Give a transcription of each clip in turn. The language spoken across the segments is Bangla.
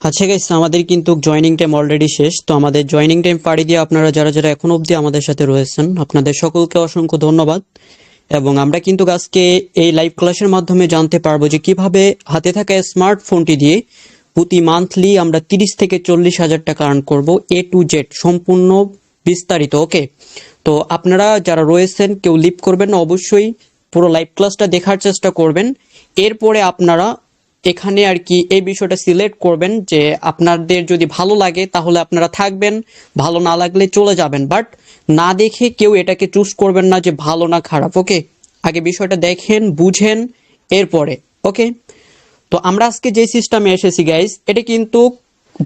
আচ্ছা গাইস, আমাদের কিন্তু জয়েনিং টাইম অলরেডি শেষ। তো আমাদের জয়েনিং টাইম পাড়ি দিয়ে আপনারা যারা যারা এখন অবধি আমাদের সাথে রয়েছেন, আপনাদের সকলকে অসংখ্য ধন্যবাদ। এবং আমরা কিন্তু আজকে এই লাইভ ক্লাসের মাধ্যমে জানতে পারবো যে কিভাবে হাতে থাকা স্মার্টফোনটি দিয়ে প্রতি মান্থলি আমরা 30 থেকে 40 হাজার টাকা আর্ন করব, এ টু জেড সম্পূর্ণ বিস্তারিত। ওকে, তো আপনারা যারা রয়েছেন কেউ লিভ করবেন না, অবশ্যই পুরো লাইভ ক্লাসটা দেখার চেষ্টা করবেন। এরপরে আপনারা এখানে আর কি এই বিষয়টা সিলেক্ট করবেন যে আপনাদের যদি ভালো লাগে তাহলে আপনারা থাকবেন, ভালো না লাগলে চলে যাবেন। বাট না দেখে কেউ এটাকে চুজ করবেন না যে ভালো না খারাপ। ওকে, আগে বিষয়টা দেখেন, বুঝেন, এরপরে। ওকে, তো আমরা আজকে যে সিস্টেমে এসেছি গাইস, এটা কিন্তু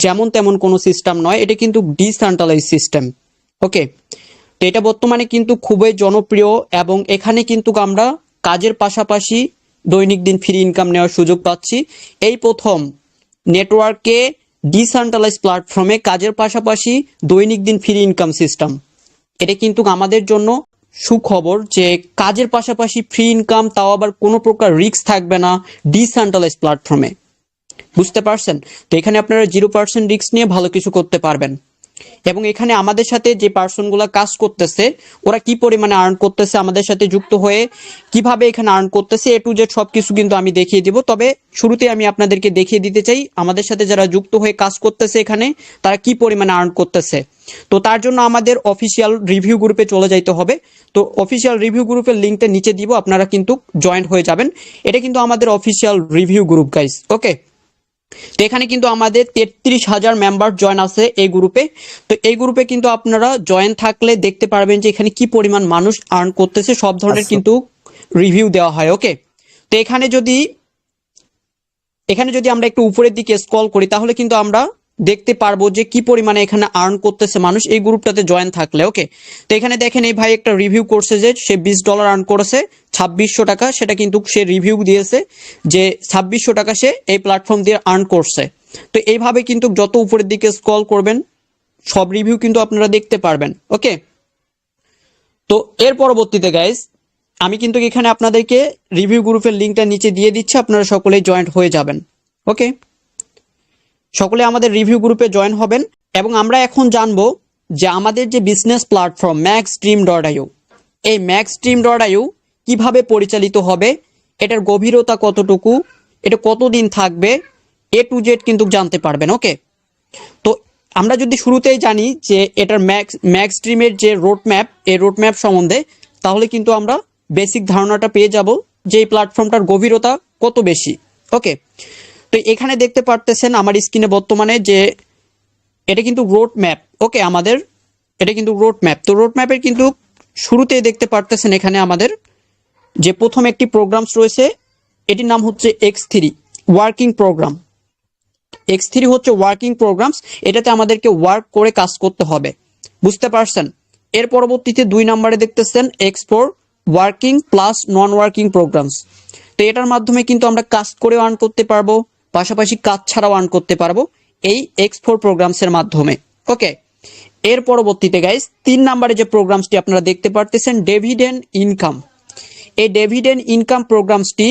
যেমন তেমন কোনো সিস্টেম নয়, এটা কিন্তু ডিসেন্ট্রালাইজ সিস্টেম। ওকে, তো এটা বর্তমানে কিন্তু খুবই জনপ্রিয় এবং এখানে কিন্তু আমরা কাজের পাশাপাশি দৈনিক দিন ফ্রি ইনকাম নেওয়ার সুযোগ পাচ্ছি। এই প্রথম নেটওয়ার্কে ডিসেন্ট্রালাইজ প্ল্যাটফর্মে কাজের পাশাপাশি দৈনিক দিন ফ্রি ইনকাম সিস্টেম। এটা কিন্তু আমাদের জন্য সুখবর যে কাজের পাশাপাশি ফ্রি ইনকাম, তাও আবার কোনো প্রকার রিস্ক থাকবে না ডিসেন্ট্রালাইজ প্ল্যাটফর্মে। বুঝতে পারছেন? তো এখানে আপনারা 0% রিস্ক নিয়ে ভালো কিছু করতে পারবেন। এবং এখানে আমাদের সাথে যে পার্সনগুলো কাজ করতেছে ওরা কি পরিমাণে আর্ন করতেছে, আমাদের সাথে যুক্ত হয়ে কিভাবে এখানে আর্ন করতেছে, এ টু জেড সবকিছু কিন্তু আমি দেখিয়ে দিব। তবে শুরুতে আমি আপনাদেরকে দেখিয়ে দিতে চাই আমাদের সাথে যারা যুক্ত হয়ে কাজ করতেছে এখানে তারা কি পরিমাণে আর্ন করতেছে। তো তার জন্য আমাদের অফিসিয়াল রিভিউ গ্রুপে চলে যাইতে হবে। তো অফিসিয়াল রিভিউ গ্রুপের লিঙ্কটা নিচে দিব, আপনারা কিন্তু জয়েন্ট হয়ে যাবেন। এটা কিন্তু আমাদের অফিসিয়াল রিভিউ গ্রুপ গাইস। ওকে, তো এখানে কিন্তু আমাদের 33,000 মেম্বার জয়েন আছে এই গ্রুপে। তো এই গ্রুপে কিন্তু আপনারা জয়েন থাকলে দেখতে পারবেন যে এখানে কি পরিমাণ মানুষ আর্ন করতেছে, সব ধরনের কিন্তু রিভিউ দেওয়া হয়। ওকে, তো এখানে যদি আমরা একটু উপরের দিকে স্ক্রল করি তাহলে কিন্তু আমরা দেখতে পারবো যে কি পরিমাণে এখানে আর্ন করতেছে মানুষ এই গ্রুপটাতে জয়েন থাকলে। ওকে, তো এখানে দেখেন এই ভাই একটা রিভিউ করছে যে সে $20 আর্ন করেছে 2600 টাকা, সেটা কিন্তু সে রিভিউ দিয়েছে যে 2600 টাকা সে এই প্ল্যাটফর্ম দিয়ে আর্ন করছে। তো এইভাবে কিন্তু যত উপরের দিকে স্ক্রল করবেন সব রিভিউ কিন্তু আপনারা দেখতে পারবেন। ওকে, তো এর পরবর্তীতে গাইস আমি কিন্তু এখানে আপনাদেরকে রিভিউ গ্রুপের লিঙ্কটা নিচে দিয়ে দিচ্ছি, আপনারা সকলেই জয়েন্ট হয়ে যাবেন। ওকে, সকলে আমাদের রিভিউ গ্রুপে জয়েন হবেন। এবং আমরা এখন জানবো যে আমাদের যে বিজনেস প্ল্যাটফর্ম maxdream.io, এই maxdream.io কিভাবে পরিচালিত হবে, এটার গভীরতা কতটুকু, এটা কতদিন থাকবে, এ টু জেড কিন্তু জানতে পারবেন। ওকে, তো আমরা যদি শুরুতেই জানি যে এটার maxdream-এর যে রোডম্যাপ, এই রোডম্যাপ সম্বন্ধে, তাহলে কিন্তু আমরা বেসিক ধারণাটা পেয়ে যাব যে এই প্ল্যাটফর্মটার গভীরতা কত বেশি। ওকে, তো এখানে দেখতে পারতেছেন আমার স্ক্রিনে বর্তমানে যে এটা কিন্তু রোড ম্যাপ। ওকে, আমাদের এটা কিন্তু রোড ম্যাপ। তো রোড ম্যাপের কিন্তু শুরুতেই দেখতে পারতেছেন এখানে আমাদের যে প্রথম একটি প্রোগ্রামস রয়েছে, এটির নাম হচ্ছে X3 ওয়ার্কিং প্রোগ্রাম। X3 হচ্ছে ওয়ার্কিং প্রোগ্রামস, এটাতে আমাদেরকে ওয়ার্ক করে কাজ করতে হবে। বুঝতে পারছেন? এর পরবর্তীতে 2 নম্বরে দেখতেছেন X4 ওয়ার্কিং প্লাস নন ওয়ার্কিং প্রোগ্রামস। তো এটার মাধ্যমে কিন্তু আমরা কাজ করে আর্ন করতে পারবো, পাশাপাশি কাজ ছাড়াও আর্ন করতে পারবো এই X4 প্রোগ্রামসের মাধ্যমে। ওকে, এর পরবর্তীতে গাইস 3 নম্বরে যে প্রোগ্রামসটি আপনারা দেখতে পারতেছেন ডিভিডেন্ড ইনকাম। এই ডিভিডেন্ড ইনকাম প্রোগ্রামসটি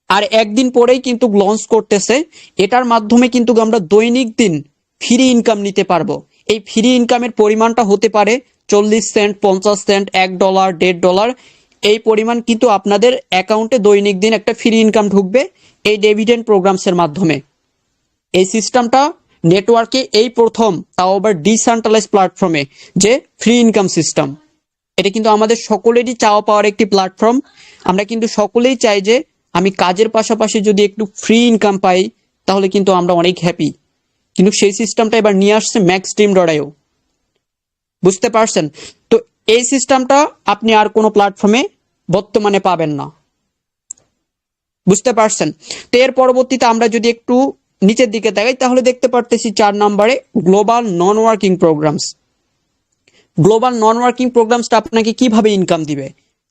আর একদিন পরেই কিন্তু লঞ্চ করতেছে। এটার মাধ্যমে কিন্তু আমরা দৈনিক দিন ফ্রি ইনকাম নিতে পারবো। এই ফ্রি ইনকামের পরিমাণটা হতে পারে 40 সেন্ট, 50 সেন্ট, $1, $1.5। এই পরিমাণ কিন্তু আপনাদের অ্যাকাউন্টে দৈনিক দিন একটা ফ্রি ইনকাম ঢুকবে এই ডিভিডেন্ড প্রোগ্রামসের মাধ্যমে। এই সিস্টেমটা নেটওয়ার্কে এই প্রথম, তাও আবার ডিসেন্ট্রালাইজ প্ল্যাটফর্মে যে ফ্রি ইনকাম সিস্টেম। এটা কিন্তু আমাদের সকলেরই চাওয়া পাওয়ার একটি প্ল্যাটফর্ম। আমরা কিন্তু সকলেই চাই যে আমি কাজের পাশাপাশি যদি একটু ফ্রি ইনকাম পাই তাহলে কিন্তু আমরা অনেক হ্যাপি। কিন্তু সেই সিস্টেমটা এবার নিয়ে আসছে maxdream.io। বুঝতে পারছেন? তো এই সিস্টেমটা আপনি আর কোনো প্ল্যাটফর্মে বর্তমানে পাবেন না। বুঝতে পারছেন? তো এর পরবর্তীতে আমরা যদি একটু নিচের দিকে তাকাই তাহলে দেখতে পারতেছি 4 নম্বরে global non working programs. Global non working প্রোগ্রামসটা আপনাকে কিভাবে ইনকাম দিবে?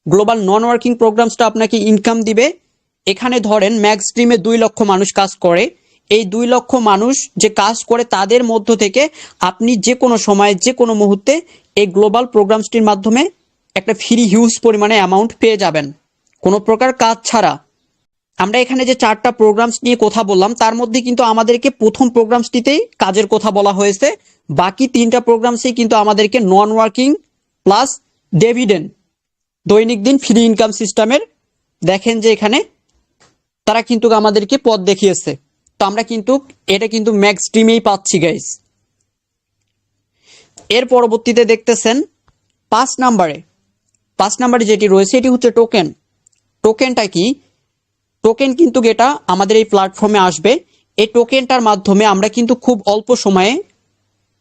গ্লোবাল নন ওয়ার্কিং প্রোগ্রামসটা আপনাকে ইনকাম দিবে, এখানে ধরেন maxdream-এ 2 লক্ষ মানুষ কাজ করে। এই 2 লক্ষ মানুষ যে কাজ করে তাদের মধ্য থেকে আপনি যে কোনো সময় যে কোনো মুহূর্তে এই গ্লোবাল প্রোগ্রামসটির মাধ্যমে একটা ফ্রি হিউজ পরিমাণে অ্যামাউন্ট পেয়ে যাবেন কোনো প্রকার কাজ ছাড়া। আমরা এখানে যে 4টা প্রোগ্রামস নিয়ে কথা বললাম তার মধ্যে কিন্তু আমাদেরকে প্রথম প্রোগ্রামসটিতেই কাজের কথা বলা হয়েছে, বাকি 3টা প্রোগ্রামসেই কিন্তু আমাদেরকে নন ওয়ার্কিং প্লাস ডিভিডেন্ড দৈনিক দিন ফ্রি ইনকাম সিস্টেমের দেখেন যে এখানে তারা কিন্তু আমাদেরকে পথ দেখিয়েছে। তো আমরা কিন্তু এটা কিন্তু ম্যাক্স স্ট্রিমেই পাচ্ছি গাইস। এর পরবর্তীতে দেখতেছেন 5 নম্বরে যেটি রয়েছে এটি হচ্ছে টোকেন। টোকেনটা কি? টোকেন কিন্তু এটা আমাদের এই প্ল্যাটফর্মে আসবে। এই টোকেনটার মাধ্যমে আমরা কিন্তু খুব অল্প সময়ে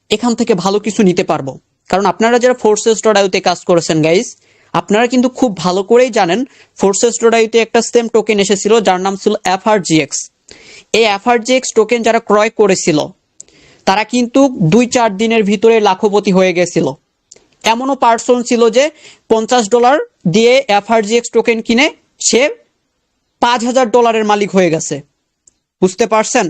এখান থেকে ভালো কিছু নিতে পারবো। কারণ আপনারা যারা Forces.io তে কাজ করেছেন গাইস, আপনারা কিন্তু খুব ভালো করেই জানেন Forces.io তে একটা সেম টোকেন এসেছিল যার নাম ছিল FRGX। এই FRGX টোকেন যারা ক্রয় করেছিল তারা কিন্তু 2-4 দিনের ভিতরে লাখপতি হয়ে গেছিল। এমনও পার্সন ছিল যে $50 দিয়ে FRGX টোকেন কিনে সে $5000 মালিক হয়ে গেছে। বুঝতে পারছেন?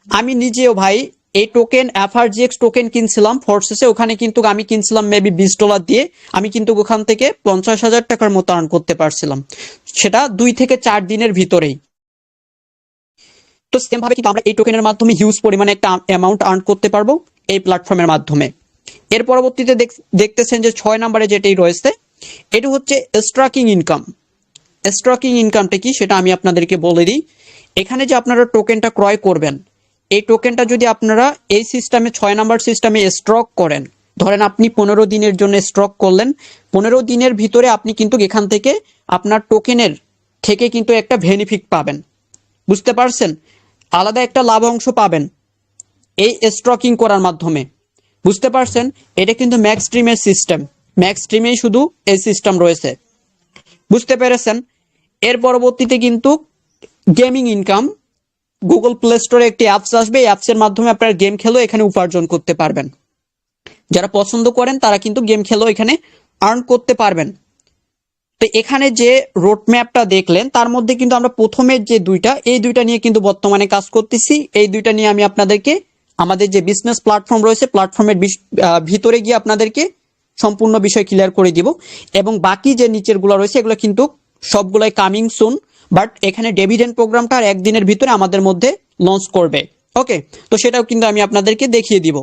আমি নিজেও ভাই এই টোকেন FRGX টোকেন কিনছিলাম ফোর্সেসে, ওখানে কিন্তু আমি কিনছিলাম মেবি $20 দিয়ে, আমি কিন্তু ওখান থেকে 50,000 টাকার মতো আর্ন করতে পারছিলাম, সেটা 2 থেকে 4 দিনের ভিতরেই। তো সেম ভাবে কিন্তু আমরা এই টোকেনের মাধ্যমে হিউজ পরিমাণে একটা অ্যামাউন্ট আর্ন করতে পারবো এই প্ল্যাটফর্মের মাধ্যমে। এর পরবর্তীতে দেখতেছেন যে 6 নম্বরে যেটাই রয়েছে এটি হচ্ছে স্ট্রাকিং ইনকাম। স্ট্রাকিং ইনকামটা কি সেটা আমি আপনাদেরকে বলে দিই। এখানে যে আপনারা টোকেনটা ক্রয় করবেন, এই টোকেনটা যদি আপনারা এই সিস্টেমে 6 নাম্বার সিস্টেমে স্ট্রক করেন, ধরেন আপনি 15 দিনের জন্য স্ট্রক করলেন, 15 দিনের ভিতরে আপনি কিন্তু এখান থেকে আপনার টোকেনের থেকে কিন্তু একটা বেনিফিট পাবেন। বুঝতে পারছেন? আলাদা একটা লাভ অংশ পাবেন এই স্ট্রকিং করার মাধ্যমে। বুঝতে পারছেন? এটা কিন্তু ম্যাক্স স্ট্রিমের সিস্টেম, ম্যাক্স স্ট্রিমেই শুধু এই সিস্টেম রয়েছে। বুঝতে পেরেছেন? এর পরবর্তীতে কিন্তু গেমিং ইনকাম, গুগল প্লে স্টোরে একটি অ্যাপস আসবে, এই অ্যাপসের মাধ্যমে আপনারা গেম খেলেও এখানে উপার্জন করতে পারবেন। যারা পছন্দ করেন তারা কিন্তু গেম খেলেও এখানে আর্ন করতে পারবেন। তো এখানে যে রোড ম্যাপটা দেখলেন তার মধ্যে কিন্তু আমরা প্রথমের যে এই দুইটা নিয়ে কিন্তু বর্তমানে কাজ করতেছি। এই দুইটা নিয়ে আমি আপনাদেরকে আমাদের যে বিজনেস প্ল্যাটফর্ম রয়েছে প্ল্যাটফর্মের ভিতরে গিয়ে আপনাদেরকে সম্পূর্ণ বিষয় ক্লিয়ার করে দিব, এবং বাকি যে নিচের গুলো রয়েছে এগুলো কিন্তু সবগুলাই কামিং সুন, বাট এখানে ডিভিডেন্ড প্রোগ্রামটা আর একদিনের ভিতরে আমাদের মধ্যে লঞ্চ করবে। ওকে, তো সেটাও কিন্তু আমি আপনাদেরকে দেখিয়ে দিব।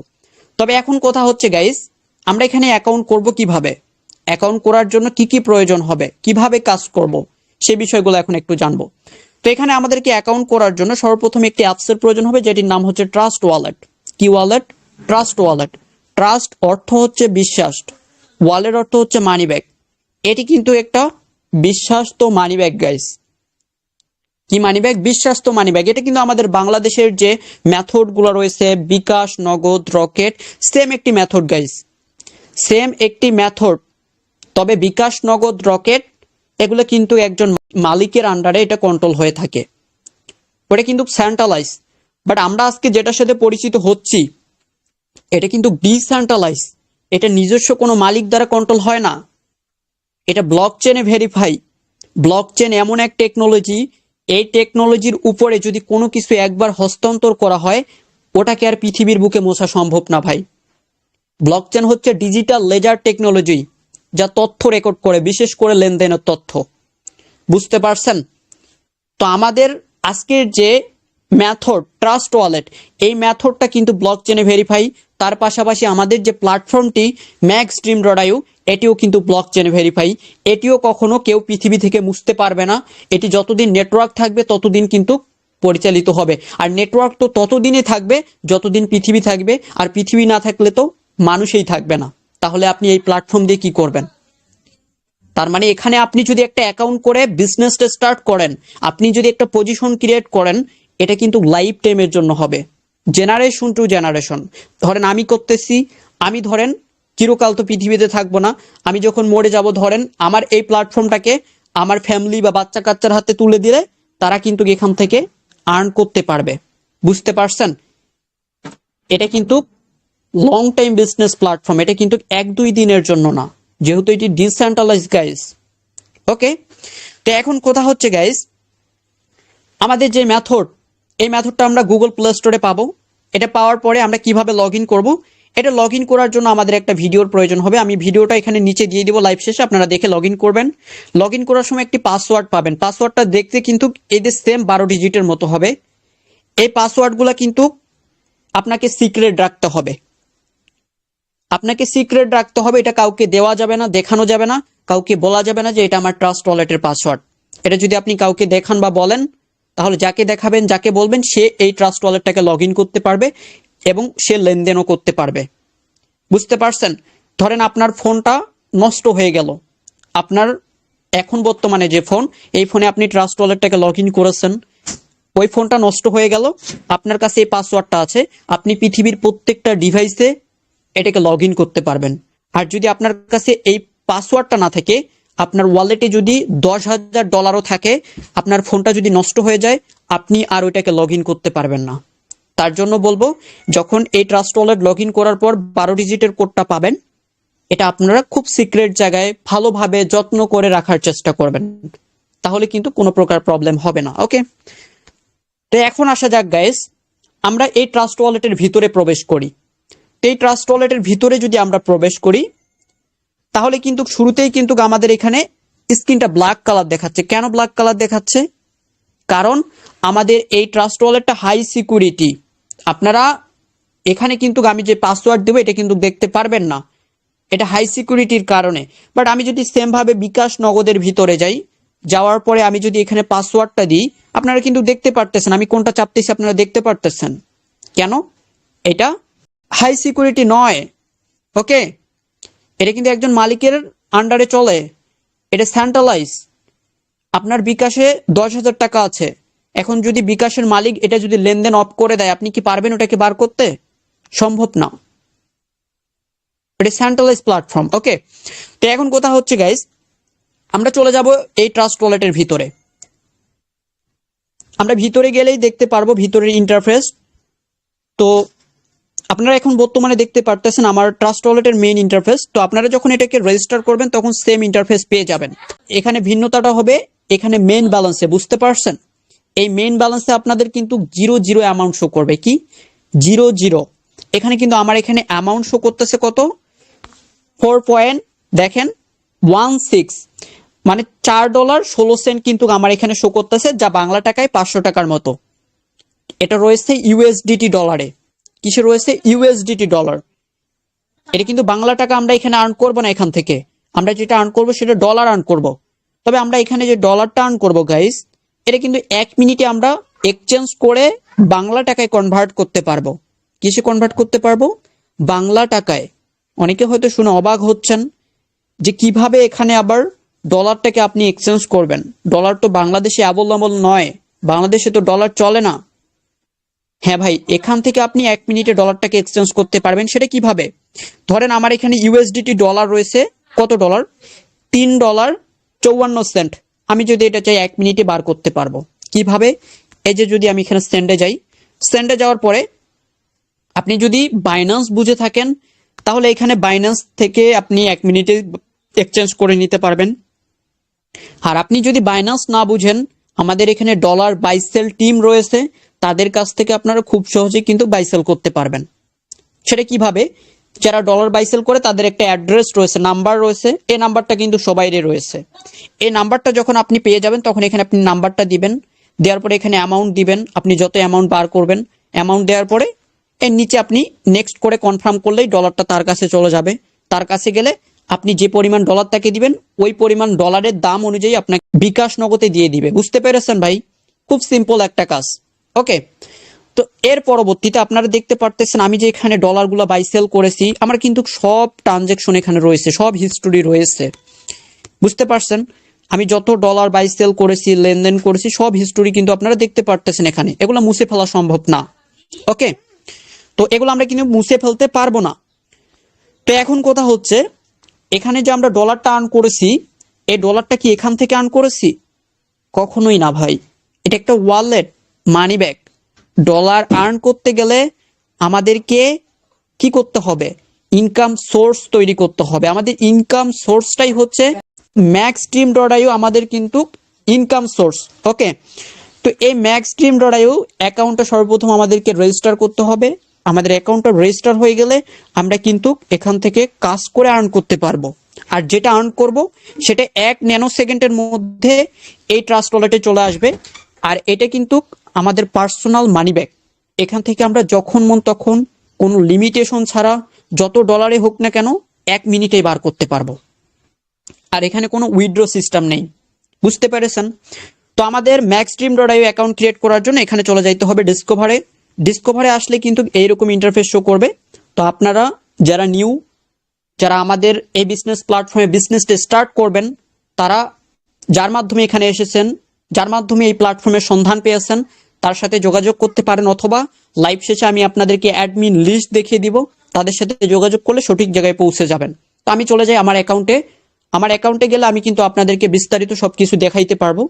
তবে এখন কথা হচ্ছে গাইস, আমরা এখানে অ্যাকাউন্ট করব কিভাবে, অ্যাকাউন্ট করার জন্য কি কি প্রয়োজন হবে, কিভাবে কাজ করব, সেই বিষয়গুলো এখন একটু জানবো। তো এখানে আমাদেরকে অ্যাকাউন্ট করার জন্য সর্বপ্রথম একটি অ্যাপসের প্রয়োজন হবে যেটির নাম হচ্ছে ট্রাস্ট ওয়ালেট। কি ওয়ালেট? Trust wallet. ট্রাস্ট অর্থ হচ্ছে বিশ্বাস, ওয়ালেট অর্থ হচ্ছে মানি ব্যাগ। এটি কিন্তু একটা বিশ্বাস্ত মানি ব্যাগ গাইস। কি মানি ব্যাগ? বিশ্বাস্ত money bag. এটা কিন্তু আমাদের বাংলাদেশের যে মেথড গুলো রয়েছে বিকাশ, নগদ, রকেট, সেম একটি মেথড গাইস, সেম একটি মেথড। তবে বিকাশ, নগদ, রকেট এগুলো কিন্তু একজন মালিকের আন্ডারে এটা কন্ট্রোল হয়ে থাকে, ওটা কিন্তু সেন্ট্রালাইজ। বাট আমরা আজকে যেটার সাথে পরিচিত হচ্ছি এটা কিন্তু ডিসেন্ট্রালাইজ, এটা নিজস্ব কোনো মালিক দ্বারা কন্ট্রোল হয় না, এটা ব্লক চেনে ভেরিফাই। ব্লক চেন এমন এক টেকনোলজি, এই টেকনোলজির উপরে যদি কোনো কিছু একবার হস্তান্তর করা হয় ওটাকে আর পৃথিবীর বুকে মোছা সম্ভব না ভাই। ব্লক চেন হচ্ছে ডিজিটাল লেজার টেকনোলজি যা তথ্য রেকর্ড করে, বিশেষ করে লেনদেনের তথ্য। বুঝতে পারছেন? তো আমাদের আজকের যে মেথড ট্রাস্ট ওয়ালেট, এই মেথডটা কিন্তু ব্লক চেনে ভেরিফাই। তার পাশাপাশি আমাদের যে প্ল্যাটফর্মটি ম্যাক্সস্ট্রিম.io এটিও কিন্তু ব্লক চেনে ভেরিফাই। এটিও কখনো কেউ পৃথিবী থেকে মুছতে পারবে না। এটি যতদিন নেটওয়ার্ক থাকবে ততদিন কিন্তু পরিচালিত হবে, আর নেটওয়ার্ক তো ততদিনই থাকবে যতদিন পৃথিবী থাকবে, আর পৃথিবী না থাকলে তো মানুষই থাকবে না। তাহলে আপনি এই প্ল্যাটফর্ম দিয়ে কি করবেন? তার মানে এখানে আপনি যদি একটা অ্যাকাউন্ট করে বিজনেসটা স্টার্ট করেন, আপনি যদি একটা পজিশন ক্রিয়েট করেন, এটা কিন্তু লাইফ টাইমের জন্য হবে, জেনারেশন টু জেনারেশন। ধরেন আমি করতেছি, আমি ধরেন চিরকাল তো পৃথিবীতে থাকবো না, আমি যখন মরে যাব ধরেন আমার এই প্ল্যাটফর্মটাকে আমার ফ্যামিলি বা বাচ্চা কাচ্চার হাতে তুলে দিলে তারা কিন্তু এখান থেকে আর্ন করতে পারবে। বুঝতে পারছেন? এটা কিন্তু লং টাইম বিজনেস প্ল্যাটফর্ম, এটা কিন্তু 1-2 দিনের জন্য না, যেহেতু এটি ডিসেন্ট্রালাইজ গাইস। ওকে, তো এখন কথা হচ্ছে গাইস, আমাদের যে মেথড, এই মেথডটা আমরা গুগল প্লে স্টোরে পাবো। এটা পাওয়ার পরে আমরা কিভাবে লগ ইন করবো এটা লগ ইন করার জন্য আমাদের একটা ভিডিওর প্রয়োজন হবে। আমি ভিডিওটা এখানে নিচে দিয়ে দিব লাইভ শেষে, আপনারা দেখে লগ ইন করবেন। লগ ইন করার সময় একটি পাসওয়ার্ড পাবেন। পাসওয়ার্ডটা দেখতে কিন্তু এদের সেম 12 ডিজিটের মতো হবে। এই পাসওয়ার্ডগুলো কিন্তু আপনাকে সিক্রেট রাখতে হবে। এটা কাউকে দেওয়া যাবে না, দেখানো যাবে না, কাউকে বলা যাবে না যে এটা আমার ট্রাস্ট ওয়ালেটের পাসওয়ার্ড। এটা যদি আপনি কাউকে দেখান বা বলেন, তাহলে যাকে দেখাবেন, যাকে বলবেন, সে এই ট্রাস্ট ওয়ালেটটাকে লগ ইন করতে পারবে এবং সে লেনদেনও করতে পারবে। বুঝতে পারছেন? ধরেন আপনার ফোনটা নষ্ট হয়ে গেল, আপনার এখন বর্তমানে যে ফোন, এই ফোনে আপনি ট্রাস্ট ওয়ালেটটাকে লগ ইন করেছেন, ওই ফোনটা নষ্ট হয়ে গেল, আপনার কাছে এই পাসওয়ার্ডটা আছে, আপনি পৃথিবীর প্রত্যেকটা ডিভাইসে এটাকে লগ ইন করতে পারবেন। আর যদি আপনার কাছে এই পাসওয়ার্ডটা না থাকে, আপনার ওয়ালেটে যদি $10,000 থাকে, আপনার ফোনটা যদি নষ্ট হয়ে যায়, আপনি আর ওইটাকে লগ ইন করতে পারবেন না। তার জন্য বলবো, যখন এই ট্রাস্ট ওয়ালেট লগ ইন করার পর 12 ডিজিটের কোডটা পাবেন, এটা আপনারা খুব সিক্রেট জায়গায় ভালোভাবে যত্ন করে রাখার চেষ্টা করবেন, তাহলে কিন্তু কোনো প্রকার প্রবলেম হবে না। ওকে, তো এখন আসা যাক গাইস, আমরা এই ট্রাস্ট ওয়ালেটের ভিতরে প্রবেশ করি। এই ট্রাস্ট ওয়ালেটের ভিতরে যদি আমরা প্রবেশ করি, তাহলে কিন্তু শুরুতেই কিন্তু আমাদের এখানে স্ক্রিনটা ব্ল্যাক কালার দেখাচ্ছে। কেন ব্ল্যাক কালার দেখাচ্ছে? কারণ আমাদের এই ট্রাস্ট ওয়ালেটটা হাই সিকিউরিটি। আপনারা এখানে কিন্তু আমি যে পাসওয়ার্ড দেবো এটা কিন্তু দেখতে পারবেন না, এটা হাই সিকিউরিটির কারণে। বাট আমি যদি সেম ভাবে বিকাশ নগদের ভিতরে যাই, যাওয়ার পরে আমি যদি এখানে পাসওয়ার্ডটা দিই, আপনারা কিন্তু দেখতে পারতেছেন আমি কোনটা চাপতেছি, আপনারা দেখতে পারতেছেন। কেন? এটা হাই সিকিউরিটি নয়। ওকে, এটা কিন্তু একজন মালিকের আন্ডারে চলে, এটা সেন্ট্রালাইজ। আপনার বিকাশে 10,000 টাকা আছে, এখন যদি বিকাশের মালিক এটা যদি লেনদেন অফ করে দেয়, আপনি কি পারবেন ওটাকে বার করতে? সম্ভব না। এটা সেন্ট্রালাইজ প্ল্যাটফর্ম। ওকে, তো এখন কথা হচ্ছে গাইস, আমরা চলে যাব এই ট্রাস্ট ওয়ালেটের ভিতরে। আমরা ভিতরে গেলেই দেখতে পারবো ভিতরের ইন্টারফেস। তো আপনারা এখন বর্তমানে দেখতে পারতেছেন আমার ট্রাস্ট ওয়ালেটের মেইন ইন্টারফেস। তো আপনারা যখন এটাকে রেজিস্টার করবেন তখন সেম ইন্টারফেস পেয়ে যাবেন। এখানে ভিন্নতাটা হবে এখানে মেইন ব্যালেন্সে, বুঝতে পারছেন? এই মেইন ব্যালেন্সে আপনাদের কিন্তু 0 অ্যামাউন্ট শো করবে। কি? 0 এখানে কিন্তু আমার এখানে অ্যামাউন্ট শো করতেছে কত? 4 দেখেন 16, মানে $4.16 কিন্তু আমার এখানে শো করতেছে, যা বাংলা টাকায় 500 টাকার মতো। এটা রয়েছে ইউএসডিটি ডলারে। কিসে রয়েছে? USDT dollar. এটা কিন্তু বাংলা টাকা আমরা এখানে আর্ন করব না, এখান থেকে আমরা যেটা আর্ন করব সেটা ডলার আর্ন করব। তবে আমরা এখানে যে ডলারটা আর্ন করব গাইস, এটা কিন্তু 1 মিনিটে আমরা এক্সচেঞ্জ করে বাংলা টাকায় কনভার্ট করতে পারবো। কিসে কনভার্ট করতে পারবো? বাংলা টাকায়। অনেকে হয়তো শুনে অবাক হচ্ছেন যে কিভাবে এখানে আবার ডলারটাকে আপনি এক্সচেঞ্জ করবেন। ডলার তো বাংলাদেশে অ্যাভেলেবল নয়, বাংলাদেশে তো ডলার চলে না। হ্যাঁ ভাই, এখান থেকে আপনি 1 মিনিটে ডলারটাকে এক্সচেঞ্জ করতে পারবেন। সেটা কিভাবে? ধরেন আমার এখানে ইউএসডিটি ডলার রয়েছে, কত ডলার? $3.54। আমি যদি এটা চাই 1 মিনিটে বার করতে পারবো। কিভাবে? এই যে যদি আমি এখানে সেন্ডে যাই, সেন্ডে যাওয়ার পরে আপনি যদি বাইন্যান্স বুঝে থাকেন, তাহলে এখানে বাইন্যান্স থেকে আপনি 1 মিনিটে এক্সচেঞ্জ করে নিতে পারবেন। আর আপনি যদি বাইন্যান্স না বুঝেন, আমাদের এখানে ডলার বাইসেল টিম রয়েছে, তাদের কাছ থেকে আপনারা খুব সহজেই কিন্তু বাইসেল করতে পারবেন। সেটা কিভাবে? যারা ডলার বাইসেল করে তাদের একটা অ্যাড্রেস রয়েছে, নাম্বার রয়েছে, এই নাম্বারটা কিন্তু সবাইরই রয়েছে। এই নাম্বারটা যখন আপনি পেয়ে যাবেন, তখন এখানে আপনি নাম্বারটা দিবেন, দেওয়ার পরে এখানে অ্যামাউন্ট দিবেন, আপনি যত অ্যামাউন্ট বার করবেন। অ্যামাউন্ট দেওয়ার পরে এর নিচে আপনি নেক্সট করে কনফার্ম করলেই ডলারটা তার কাছে চলে যাবে। তার কাছে গেলে আপনি যে পরিমাণ ডলার তাকে দিবেন, ওই পরিমাণ ডলারের দাম অনুযায়ী আপনাকে বিকাশ নগদে দিয়ে দিবে। বুঝতে পেরেছেন ভাই? খুব সিম্পল একটা কাজ। ওকে, তো এর পরবর্তীতে আপনারা দেখতে পারতেছেন আমি যে এখানে ডলারগুলো বাই সেল করেছি, আমার কিন্তু সব ট্রানজেকশন এখানে রয়েছে, সব হিস্টোরি রয়েছে। বুঝতে পারছেন? আমি যত ডলার বাই সেল করেছি, লেনদেন করেছি, সব হিস্টোরি কিন্তু আপনারা দেখতে পারতেছেন এখানে। এগুলো মুছে ফেলা সম্ভব না। ওকে, তো এগুলো আমরা কিন্তু মুছে ফেলতে পারবো না। তো এখন কথা হচ্ছে, এখানে যে আমরা ডলারটা আর্ন করেছি, এই ডলারটা কি এখান থেকে আর্ন করেছি? কখনোই না ভাই। এটা একটা wallet, money bag. Dollar earn করতে গেলে আমাদেরকে কি করতে হবে? ইনকাম সোর্স তৈরি করতে হবে। আমাদের ইনকাম সোর্সটাই হচ্ছে maxstream.io, আমাদের কিন্তু ইনকাম সোর্স। ওকে, তো এই maxstream.io অ্যাকাউন্টটা সর্বপ্রথম আমাদেরকে রেজিস্টার করতে হবে। আমাদের অ্যাকাউন্টটা রেজিস্টার হয়ে গেলে আমরা কিন্তু এখান থেকে কাজ করে আর্ন করতে পারবো। আর যেটা আর্ন করব সেটা 1 ন্যানো সেকেন্ডের মধ্যে এই ট্রাস্ট ওয়ালেটে চলে আসবে। আর এটা কিন্তু আমাদের পার্সোনাল মানি ব্যাগ। এখান থেকে আমরা যখন মন তখন কোনো লিমিটেশন ছাড়া যত ডলারে হোক না কেন 1 মিনিটেই বার করতে পারবো। আর এখানে কোনো উইথড্র সিস্টেম নেই, বুঝতে পেরেছেন? তো আমাদের maxstream.io অ্যাকাউন্ট ক্রিয়েট করার জন্য এখানে চলে যাইতে হবে ডিসকভারে আসলে কিন্তু এইরকম ইন্টারফেস শো করবে। তো আপনারা যারা নিউ, যারা আমাদের এই বিজনেস প্ল্যাটফর্মে বিজনেসটা স্টার্ট করবেন, তারা যার মাধ্যমে এখানে এসেছেন, যার মাধ্যমে এই প্ল্যাটফর্মের সন্ধান পেয়েছেন, তার সাথে যোগাযোগ করতে পারেন, অথবা লাইভ শেষে আমি আপনাদেরকে অ্যাডমিন লিস্ট দেখিয়ে দিব, তাদের সাথে যোগাযোগ করলে সঠিক জায়গায় পৌঁছে যাবেন। তো আমি চলে যাই আমার অ্যাকাউন্টে গেলে আমি কিন্তু আপনাদেরকে বিস্তারিত সবকিছু দেখাইতে পারবো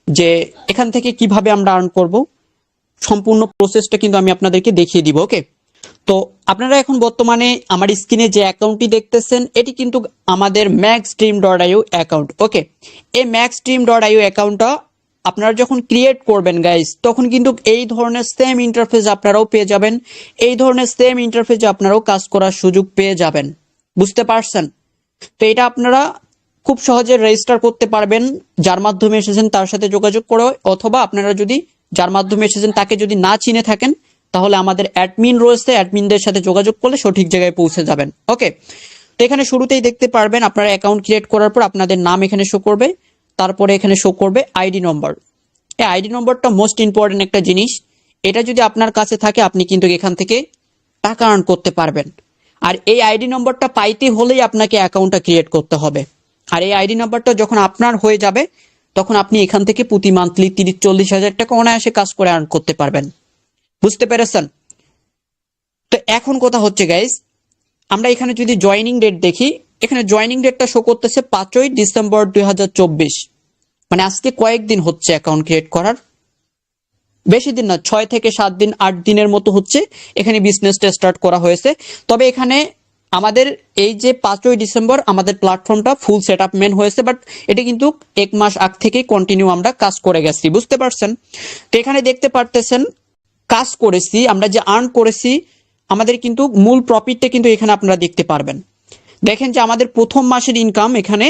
যে এখান থেকে কিভাবে আমরা আর্ন করব, সম্পূর্ণ প্রসেসটা কিন্তু আমি আপনাদেরকে দেখিয়ে দিব। ওকে, তো আপনারা এখন বর্তমানে আমার স্ক্রিনে যে অ্যাকাউন্টটি দেখতেছেন এটি কিন্তু আমাদের maxstream.io অ্যাকাউন্ট। ওকে, এই maxstream.io অ্যাকাউন্টটা আপনারা যখন ক্রিয়েট করবেন গাইস, তখন কিন্তু এই ধরনের সেম ইন্টারফেস আপনারাও পেয়ে যাবেন, এই ধরনের সেম ইন্টারফেসে আপনারাও কাজ করার সুযোগ পেয়ে যাবেন, বুঝতে পারছেন? তো এটা আপনারা খুব সহজে রেজিস্টার করতে পারবেন, যার মাধ্যমে এসেছেন তার সাথে যোগাযোগ করে, অথবা আপনারা যদি যার মাধ্যমে এসেছেন তাকে যদি না চিনে থাকেন তাহলে আমাদের অ্যাডমিন রয়েছে, অ্যাডমিনদের সাথে যোগাযোগ করলে সঠিক জায়গায় পৌঁছে যাবেন। ওকে, তো এখানে শুরুতেই দেখতে পারবেন আপনারা অ্যাকাউন্ট ক্রিয়েট করার পর আপনাদের নাম এখানে শো করবে, তারপরে এখানে শো করবে আইডি নম্বর। এই আইডি নম্বরটা মোস্ট ইম্পর্টেন্ট একটা জিনিস, এটা যদি আপনার কাছে থাকে আপনি কিন্তু এখান থেকে টাকা আর্ন করতে পারবেন। আর এই আইডি নম্বরটা পাইতে হলেই আপনাকে অ্যাকাউন্টটা ক্রিয়েট করতে হবে। আর এই আইডি নাম্বারটা যখন আপনার হয়ে যাবে তখন আপনি এখান থেকে প্রতি মান্থলি 30-40 হাজার টাকা অনায়াসে কাজ করে আর্ন করতে পারবেন, বুঝতে পেরেছেন? তো এখন কথা হচ্ছে গাইস, আমরা এখানে যদি জয়নিং ডেট দেখি, এখানে জয়নিং ডেটটা শো করতেছে 5ই ডিসেম্বর 2024, মানে আজকে কয়েকদিন হচ্ছে অ্যাকাউন্ট ক্রিয়েট করার, বেশি দিন না, 6 থেকে 7 দিন 8 দিনের মতো হচ্ছে এখানে বিজনেসটা স্টার্ট করা হয়েছে। তবে এখানে আমাদের এই যে 5ই ডিসেম্বর আমাদের প্ল্যাটফর্মটা ফুল সেটআপমেন্ট হয়েছে, বাট এটা কিন্তু 1 মাস আগ থেকেই কন্টিনিউ আমরা কাজ করে গেছি, বুঝতে পারছেন? তো এখানে দেখতে পারতেছেন কাজ করেছি আমরা, যে আর্ন করেছি আমাদের কিন্তু মূল প্রফিটটা কিন্তু এখানে আপনারা দেখতে পারবেন। দেখেন যে আমাদের প্রথম মাসের ইনকাম এখানে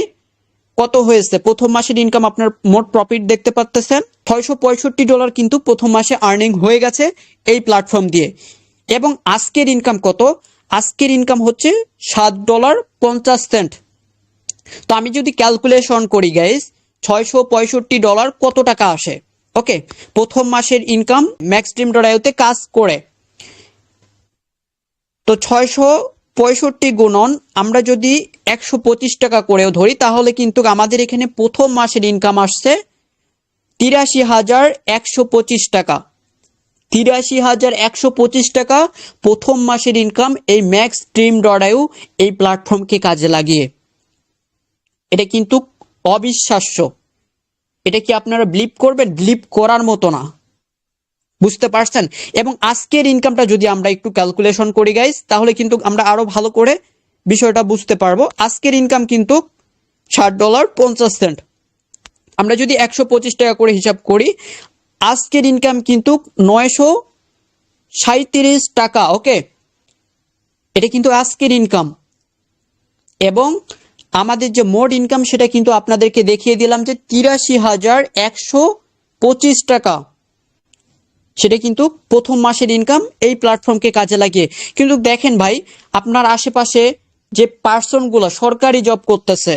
কত হয়েছে। প্রথম মাসের ইনকাম আপনার মোট প্রফিট দেখতে পাচ্ছেন $665 কিন্তু প্রথম মাসে আর্নিং হয়ে গেছে এই প্ল্যাটফর্ম দিয়ে। এবং আজকের ইনকাম কত? আজকের ইনকাম হচ্ছে $7.50। তো আমি যদি ক্যালকুলেশন করি গাইস, $665 কত টাকা আসে? ওকে, প্রথম মাসের ইনকাম maxstream.io তে কাজ করে, তো 665 গুণন আমরা যদি 125 টাকা করেও ধরি তাহলে কিন্তু আমাদের এখানে প্রথম মাসের ইনকাম আসছে 83,125 টাকা। 83,125 টাকা প্রথম মাসের ইনকাম এই maxstream.io এই প্ল্যাটফর্মকে কাজে লাগিয়ে। এটা কিন্তু অবিশ্বাস্য। এটা কি আপনারা বিলিভ করবেন? বিলিভ করার মতো না, বুঝতে পারছেন? এবং আজকের ইনকামটা যদি আমরা একটু ক্যালকুলেশন করি গাইস, তাহলে কিন্তু আমরা আরো ভালো করে বিষয়টা বুঝতে পারবো। আজকের ইনকাম কিন্তু $60.50। আমরা যদি 125 টাকা করে হিসাব করি, আজকের ইনকাম কিন্তু 937 টাকা। ওকে, এটা কিন্তু আজকের ইনকাম। এবং আমাদের যে মোট ইনকাম সেটা কিন্তু আপনাদেরকে দেখিয়ে দিলাম যে 83,125 টাকা। সেটা কিন্তু প্রথম মাসের ইনকাম এই প্ল্যাটফর্মকে কাজে লাগিয়ে। কিন্তু দেখেন ভাই, আপনার আশেপাশে যে পার্সনগুলো সরকারি জব করতেছে,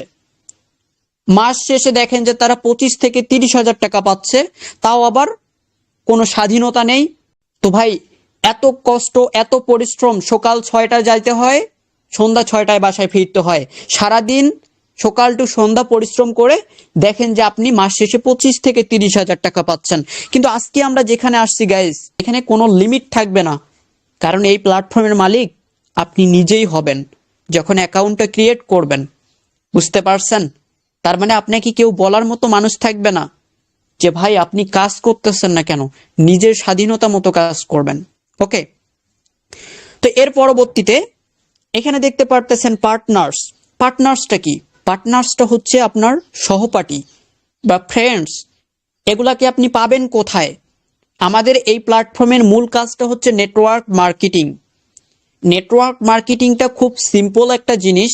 মাস শেষে দেখেন যে তারা 25 থেকে 30 হাজার টাকা পাচ্ছে, তাও আবার কোনো স্বাধীনতা নেই। তো ভাই, এত কষ্ট, এত পরিশ্রম, সকাল 6টায় যাইতে হয়, সন্ধ্যা 6টায় বাসায় ফিরতে হয়, সারাদিন সকাল টু সন্ধ্যা পরিশ্রম করে দেখেন যে আপনি মাস শেষে 25 থেকে 30 হাজার টাকা পাচ্ছেন। কিন্তু আজকে আমরা যেখানে আসছি গাইস, এখানে কোনো লিমিট থাকবে না, কারণ এই প্ল্যাটফর্মের মালিক আপনি নিজেই হবেন যখন অ্যাকাউন্টটা ক্রিয়েট করবেন, বুঝতে পারছেন? তার মানে আপনাকে কেউ বলার মতো মানুষ থাকবে না যে ভাই আপনি কাজ করতেছেন না কেন, নিজের স্বাধীনতা মতো কাজ করবেন। ওকে, তো এর পরবর্তীতে এখানে দেখতে পারতেছেন পার্টনার্সটা কি? পার্টনার্সটা হচ্ছে আপনার সহপাঠী বা ফ্রেন্ডস। এগুলাকে আপনি পাবেন কোথায়? আমাদের এই প্ল্যাটফর্মের মূল কাজটা হচ্ছে নেটওয়ার্ক মার্কেটিং। নেটওয়ার্ক মার্কেটিংটা খুব সিম্পল একটা জিনিস।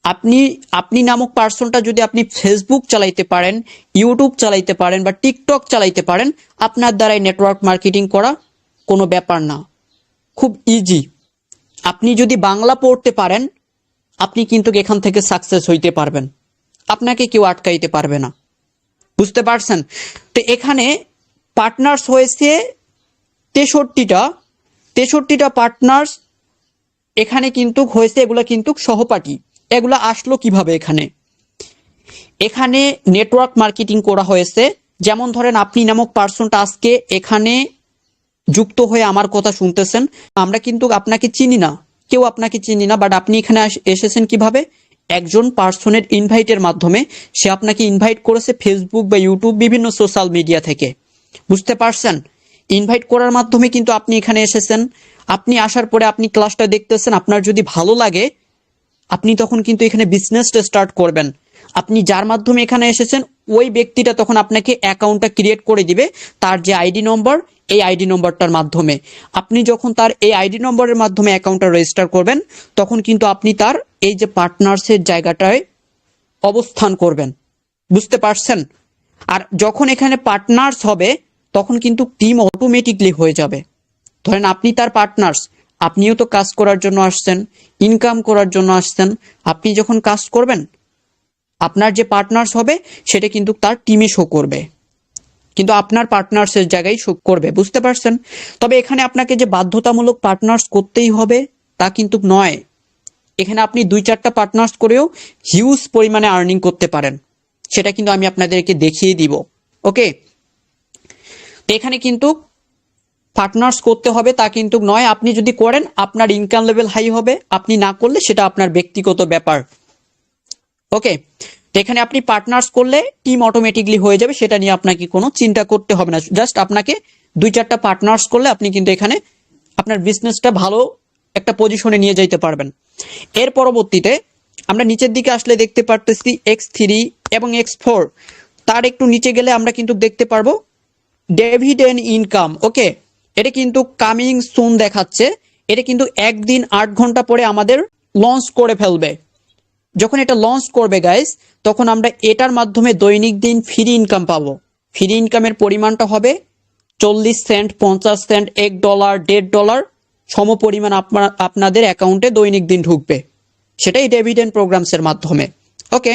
আপনি আপনি নামক পার্সনটা যদি আপনি ফেসবুক চালাইতে পারেন, ইউটিউব চালাইতে পারেন বা টিকটক চালাইতে পারেন, আপনার দ্বারাই নেটওয়ার্ক মার্কেটিং করা কোনো ব্যাপার না, খুব ইজি। আপনি যদি বাংলা পড়তে পারেন, আপনি কিন্তু এখান থেকে সাকসেস হইতে পারবেন, আপনাকে কেউ আটকাইতে পারবে না। বুঝতে পারছেন? তো এখানে পার্টনার্স হয়েছে 63টা পার্টনার্স এখানে কিন্তু হয়েছে, এগুলা কিন্তু সহপাঠী। এগুলা আসলো কিভাবে? এখানে নেটওয়ার্ক মার্কেটিং করা হয়েছে। যেমন ধরেন আপনি নামক পার্সনটা আজকে এখানে যুক্ত হয়ে আমার কথা শুনতেছেন, আমরা কিন্তু আপনাকে চিনি না, কেউ আপনাকে চিনি না, বাট আপনি এখানে এসেছেন কিভাবে? একজন পার্সনের ইনভাইটের মাধ্যমে। সে আপনাকে ইনভাইট করেছে ফেসবুক বা ইউটিউব বিভিন্ন সোশ্যাল মিডিয়া থেকে। বুঝতে পারছেন? ইনভাইট করার মাধ্যমে কিন্তু আপনি এখানে এসেছেন। আপনি আসার পরে আপনি ক্লাসটা দেখতেছেন, আপনার যদি ভালো লাগে আপনি তখন কিন্তু এখানে বিজনেসটা স্টার্ট করবেন। আপনি যার মাধ্যমে এখানে এসেছেন ওই ব্যক্তিটা তখন আপনাকে অ্যাকাউন্টটা ক্রিয়েট করে দিবে, তার যে আইডি নম্বর, এই আইডি নম্বরটার মাধ্যমে। আপনি যখন তার এই আইডি নম্বরের মাধ্যমে অ্যাকাউন্টটা রেজিস্টার করবেন, তখন কিন্তু আপনি তার এই যে পার্টনার্সের জায়গাটায় অবস্থান করবেন। বুঝতে পারছেন? আর যখন এখানে পার্টনার্স হবে তখন কিন্তু টিম অটোমেটিকলি হয়ে যাবে। ধরেন আপনি তার পার্টনার্স, আপনিও তো কাজ করার জন্য আসছেন, ইনকাম করার জন্য আসছেন। আপনি যখন কাজ করবেন, আপনার যে পার্টনার্স হবে সেটা কিন্তু তার টিমে শো করবে, কিন্তু আপনার পার্টনার্সের জায়গায় শো করবে। বুঝতে পারছেন? তবে এখানে আপনাকে যে বাধ্যতামূলক পার্টনার্স করতেই হবে তা কিন্তু নয়। এখানে আপনি 2-4টা পার্টনার্স করেও হিউজ পরিমাণে আর্নিং করতে পারেন, সেটা কিন্তু আমি আপনাদেরকে দেখিয়ে দিব। ওকে, তো এখানে কিন্তু পার্টনার্স করতে হবে তা কিন্তু নয়। আপনি যদি করেন আপনার ইনকাম লেভেল হাই হবে, আপনি না করলে সেটা আপনার ব্যক্তিগত ব্যাপার। ওকে, তো এখানে আপনি পার্টনার্স করলে টিম অটোমেটিকলি হয়ে যাবে, সেটা নিয়ে আপনাকে কোনো চিন্তা করতে হবে না। জাস্ট আপনাকে 2-4টা পার্টনার্স করলে আপনি কিন্তু এখানে আপনার বিজনেসটা ভালো একটা পজিশনে নিয়ে যাইতে পারবেন। এর পরবর্তীতে আমরা নিচের দিকে আসলে দেখতে পারতেছি X3 এবং X4। তার একটু নিচে গেলে আমরা কিন্তু দেখতে পারবো ডিভিডেন্ড ইনকাম। ওকে, এটা কিন্তু কামিং সুন দেখাচ্ছে। এটা কিন্তু 1 দিন 8 ঘন্টা পরে আমাদের লঞ্চ করে ফেলবে। যখন এটা লঞ্চ করবে গাইস, তখন আমরা এটার মাধ্যমে দৈনিক দিন ফ্রি ইনকাম পাবো। ফ্রি ইনকামের পরিমাণটা হবে 40 সেন্ট, 50 সেন্ট, $1, $1.5 সম পরিমাণ আপনাদের অ্যাকাউন্টে দৈনিক দিন ঢুকবে, সেটাই ডিভিডেন্ড প্রোগ্রামসের মাধ্যমে। ওকে,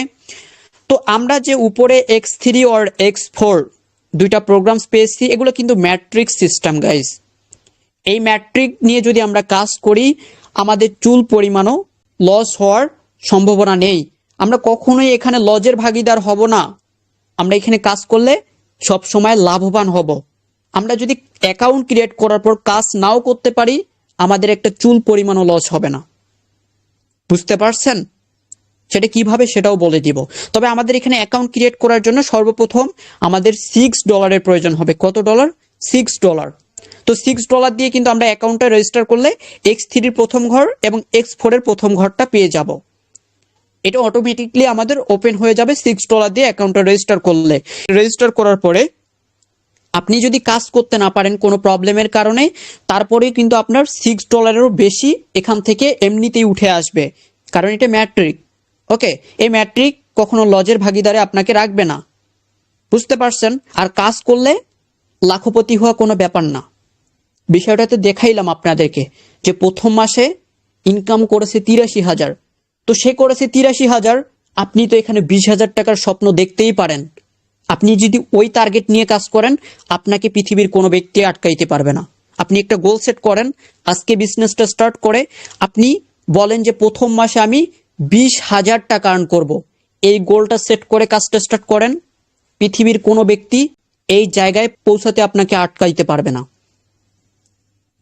তো আমরা যে উপরে X3 আর X4 দুইটা প্রোগ্রামস পেয়েছি, এগুলো কিন্তু ম্যাট্রিক্স সিস্টেম গাইস। এই ম্যাট্রিক নিয়ে যদি আমরা কাজ করি, আমাদের চুল পরিমাণও লস হওয়ার সম্ভাবনা নেই। আমরা কখনোই এখানে লজের ভাগিদার হব না। আমরা এখানে কাজ করলে সব সময় লাভবান হব। আমরা যদি অ্যাকাউন্ট ক্রিয়েট করার পর কাজ নাও করতে পারি, আমাদের একটা চুল পরিমাণও লস হবে না। বুঝতে পারছেন? সেটা কিভাবে সেটাও বলে দিব। তবে আমাদের এখানে অ্যাকাউন্ট ক্রিয়েট করার জন্য সর্বপ্রথম আমাদের $6 প্রয়োজন হবে। কত ডলার? $6। তো $6 দিয়ে কিন্তু আমরা অ্যাকাউন্টটা রেজিস্টার করলে X3 প্রথম ঘর এবং X4 এর প্রথম ঘরটা পেয়ে যাব। এটা অটোমেটিকলি আমাদের ওপেন হয়ে যাবে $6 দিয়ে অ্যাকাউন্টটা রেজিস্টার করলে। রেজিস্টার করার পরে আপনি যদি কাজ করতে না পারেন কোনো প্রবলেমের কারণে, তারপরে কিন্তু আপনার $6-এরও বেশি এখান থেকে এমনিতেই উঠে আসবে, কারণ এটা ম্যাট্রিক। ওকে, এই ম্যাট্রিক কখনো লজের ভাগিদারে আপনাকে রাখবে না। বুঝতে পারছেন? আর কাজ করলে লাখপতি হওয়া কোনো ব্যাপার না। বিষয়টা তো দেখাইলাম আপনাদেরকে যে প্রথম মাসে ইনকাম করেছে 83,000। তো সে করেছে 83,000, আপনি তো এখানে 20,000 টাকার স্বপ্ন দেখতেই পারেন। আপনি যদি ওই টার্গেট নিয়ে কাজ করেন, আপনাকে পৃথিবীর কোনো ব্যক্তি আটকাইতে পারবে না। আপনি একটা গোল সেট করেন, আজকে বিজনেসটা স্টার্ট করে আপনি বলেন যে প্রথম মাসে আমি 20,000 টাকা আর্ন করব। এই গোলটা সেট করে কাজটা স্টার্ট করেন, পৃথিবীর কোনো ব্যক্তি এই জায়গায় পৌঁছাতে আপনাকে আটকাইতে পারবে না।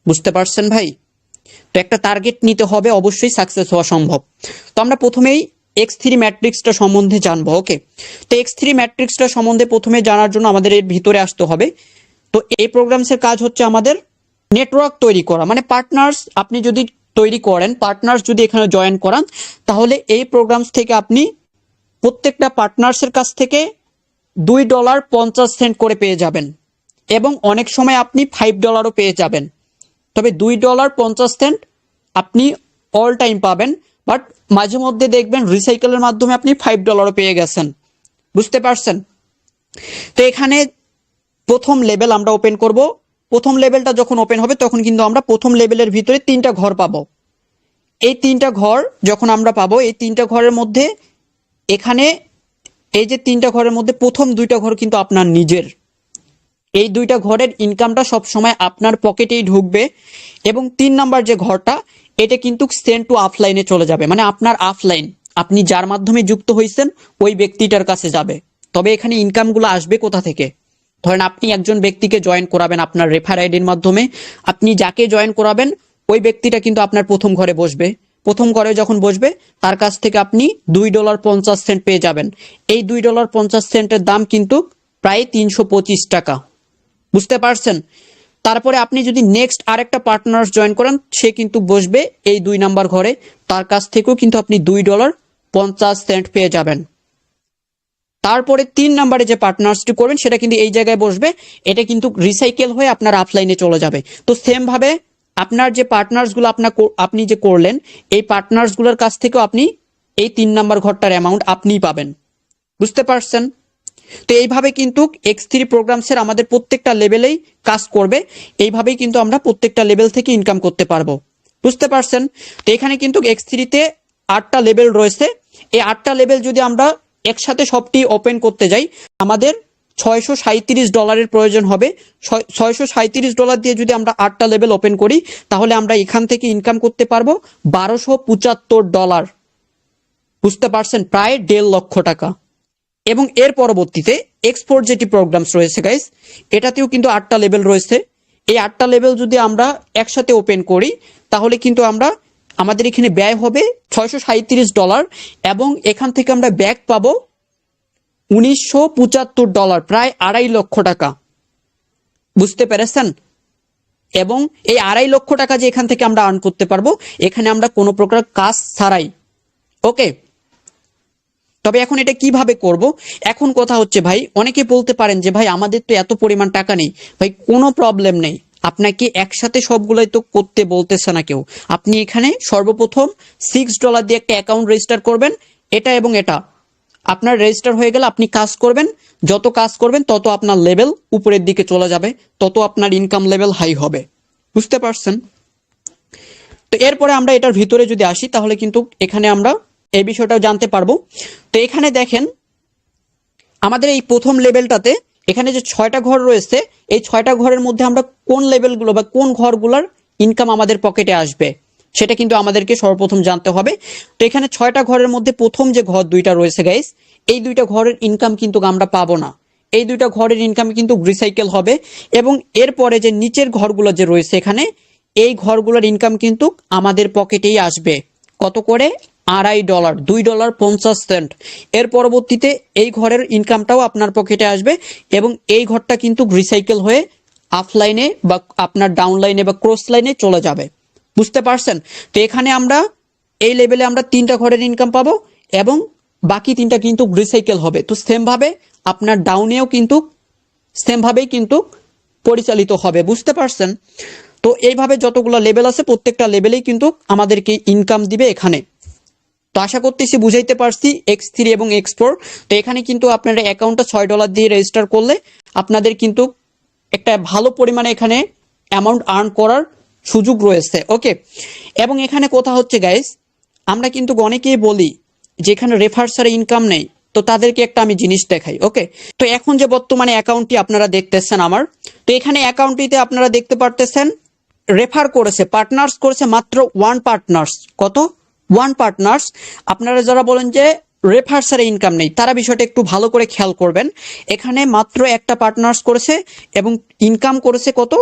বুঝতে পারছেন ভাই? তো একটা টার্গেট নিতে হবে, অবশ্যই সাকসেস হওয়া সম্ভব। তো আমরা প্রথমেই X3 ম্যাট্রিক্সটা সম্বন্ধে জানবো। ওকে, তো X3 ম্যাট্রিক্সটা সম্বন্ধে প্রথমে জানার জন্য আমাদের এর ভিতরে আসতে হবে। তো এই প্রোগ্রামসের কাজ হচ্ছে আমাদের নেটওয়ার্ক তৈরি করা, মানে পার্টনার্স আপনি যদি তৈরি করেন, পার্টনার্স যদি এখানে জয়েন করান, তাহলে এই প্রোগ্রামস থেকে আপনি প্রত্যেকটা পার্টনার্সের কাছ থেকে $2.50 করে পেয়ে যাবেন, এবং অনেক সময় আপনি $5ও পেয়ে যাবেন। তবে $2.50 আপনি অল টাইম পাবেন, বাট মাঝে মধ্যে দেখবেন রিসাইকেলের মাধ্যমে আপনি $5 পেয়ে গেছেন। বুঝতে পারছেন? তো এখানে প্রথম লেভেল আমরা ওপেন করব। প্রথম লেভেলটা যখন ওপেন হবে তখন কিন্তু আমরা প্রথম লেভেলের ভিতরে 3টা ঘর পাবো। এই 3টা ঘর যখন আমরা পাবো, এই 3টা ঘরের মধ্যে এখানে এই যে 3টা ঘরের মধ্যে প্রথম 2টা ঘর কিন্তু আপনার নিজের। এই 2টা ঘরের ইনকামটা সবসময় আপনার পকেটেই ঢুকবে, এবং 3 নাম্বার যে ঘরটা, এটা কিন্তু সেন্ড টু অফলাইনে চলে যাবে, মানে আপনার অফলাইন, আপনি যার মাধ্যমে যুক্ত হয়েছেন ওই ব্যক্তিটার কাছে যাবে। তবে এখানে ইনকামগুলো আসবে কোথা থেকে? ধরেন আপনি একজন ব্যক্তিকে জয়েন করাবেন আপনার রেফার আইডির মাধ্যমে, আপনি যাকে জয়েন করাবেন ওই ব্যক্তিটা কিন্তু আপনার প্রথম ঘরে বসবে। প্রথম ঘরে যখন বসবে তার কাছ থেকে আপনি $2.50 পেয়ে যাবেন। এই $2.50 দাম কিন্তু প্রায় 325 টাকা। বুঝতে পারছেন? তারপরে আপনি যদি নেক্সট আরেকটা পার্টনার জয়েন করেন, সে কিন্তু বসবে এই 2 নাম্বার ঘরে, তার কাছ থেকেও কিন্তু আপনি $2.50 পেয়ে যাবেন। তারপরে 3 নাম্বারে যে পার্টনার্সটি করবেন সেটা কিন্তু এই জায়গায় বসবে, এটা কিন্তু রিসাইকেল হয়ে আপনার অফলাইনে চলে যাবে। তো সেম ভাবে আপনার যে পার্টনার্সগুলো আপনি যে করলেন, এই পার্টনার্সগুলোর কাছ থেকেও আপনি এই 3 নাম্বার ঘরটার অ্যামাউন্ট আপনিই পাবেন। বুঝতে পারছেন? তো এইভাবে কিন্তু X3 প্রোগ্রামসের আমাদের প্রত্যেকটা লেভেলেই কাজ করবে। এইভাবেই কিন্তু আমরা প্রত্যেকটা লেভেল থেকে ইনকাম করতে পারবো। বুঝতে পারছেন? তো এখানে কিন্তু X3-তে 8টা লেভেল রয়েছে। এই 8টা লেভেল যদি আমরা একসাথে সবটি ওপেন করতে যাই, আমাদের $637 প্রয়োজন হবে। $637 দিয়ে যদি আমরা 8টা লেভেল ওপেন করি, তাহলে আমরা এখান থেকে ইনকাম করতে পারবো $1275। বুঝতে পারছেন? প্রায় 1.5 লক্ষ টাকা। এবং এর পরবর্তীতে এক্সপোর্ট যেটি প্রোগ্রামস রয়েছে গাইস, এটাতেও কিন্তু 8টা লেভেল রয়েছে। এই 8টা লেভেল যদি আমরা একসাথে ওপেন করি, তাহলে কিন্তু আমাদের এখানে ব্যয় হবে $637, এবং এখান থেকে আমরা ব্যাক পাবো $1975, প্রায় 2.5 লক্ষ টাকা। বুঝতে পেরেছেন? এবং এই 2.5 লক্ষ টাকা যে এখান থেকে আমরা আর্ন করতে পারবো, এখানে আমরা কোনো প্রকার কাজ ছাড়াই। ওকে, তবে এখন এটা কিভাবে করব? এখন কথা হচ্ছে ভাই, অনেকে বলতে পারেন যে ভাই আমাদের তো এত পরিমাণ টাকা নেই। ভাই কোনো প্রবলেম নেই, আপনাকে একসাথে সবগুলোই তো করতে বলতেছে না কেউ। আপনি এখানে সর্বপ্রথম $6 দিয়ে একটা অ্যাকাউন্ট রেজিস্টার করবেন, এটা এবং এটা আপনার রেজিস্টার হয়ে গেলে আপনি কাজ করবেন। যত কাজ করবেন তত আপনার লেভেল উপরের দিকে চলে যাবে, তত আপনার ইনকাম লেভেল হাই হবে। বুঝতে পারছেন? তো এরপরে আমরা এটার ভিতরে যদি আসি, তাহলে কিন্তু এখানে আমরা এই বিষয়টাও জানতে পারবো। তো এখানে দেখেন, আমাদের এই প্রথম লেভেলটাতে এখানে যে 6টা ঘর রয়েছে, এই 6টা ঘরের মধ্যে আমরা কোন লেভেলগুলো বা কোন ঘরগুলোর ইনকাম আমাদের পকেটে আসবে সেটা কিন্তু আমাদেরকে সর্বপ্রথম জানতে হবে। তো এখানে 6টা ঘরের মধ্যে প্রথম যে ঘর 2টা রয়েছে গাইস, এই 2টা ঘরের ইনকাম কিন্তু আমরা পাবো না। এই 2টা ঘরের ইনকাম কিন্তু রিসাইকেল হবে, এবং এরপরে যে নিচের ঘরগুলো যে রয়েছে এখানে, এই ঘরগুলোর ইনকাম কিন্তু আমাদের পকেটেই আসবে। কত করে? $2.50, $2.50। এর পরবর্তীতে এই ঘরের ইনকামটাও আপনার পকেটে আসবে, এবং এই ঘরটা কিন্তু রিসাইকেল হয়ে অফলাইনে বা আপনার ডাউনলাইনে বা ক্রস লাইনে চলে যাবে। বুঝতে পারছেন? তো এখানে আমরা এই লেভেলে আমরা 3টা ঘরের ইনকাম পাবো, এবং বাকি 3টা কিন্তু রিসাইকেল হবে। তো সেম ভাবে আপনার ডাউনেও কিন্তু সেম ভাবেই কিন্তু পরিচালিত হবে। বুঝতে পারছেন? তো এইভাবে যতগুলো লেভেল আছে প্রত্যেকটা লেভেলেই কিন্তু আমাদেরকে ইনকাম দিবে এখানে। তো আশা করতেছি বুঝাইতে পারছি X3 এবং X4। তো এখানে কিন্তু আপনারা অ্যাকাউন্টটা $6 দিয়ে রেজিস্টার করলে আপনাদের কিন্তু একটা ভালো পরিমাণে এখানে অ্যামাউন্ট আর্ন করার সুযোগ রয়েছে। ওকে, এবং এখানে কথা হচ্ছে গাইস, আমরা কিন্তু অনেকেই বলি যে এখানে রেফার ছাড়া ইনকাম নেই। তো তাদেরকে একটা আমি জিনিস দেখাই। ওকে, তো এখন যে বর্তমানে অ্যাকাউন্টটি আপনারা দেখতেছেন আমার, তো এখানে অ্যাকাউন্টটিতে আপনারা দেখতে পারতেছেন রেফার করেছে, পার্টনার্স করেছে মাত্র 1 পার্টনার্স। কত? 1 পার্টনার্স। আপনারা যারা বলেন যে রেফার ছাড়া ইনকাম নেই, তারা বিষয়টা একটু ভালো করে খেয়াল করবেন। এখানে মাত্র একটা পার্টনার্স করেছে এবং ইনকাম করেছে কত?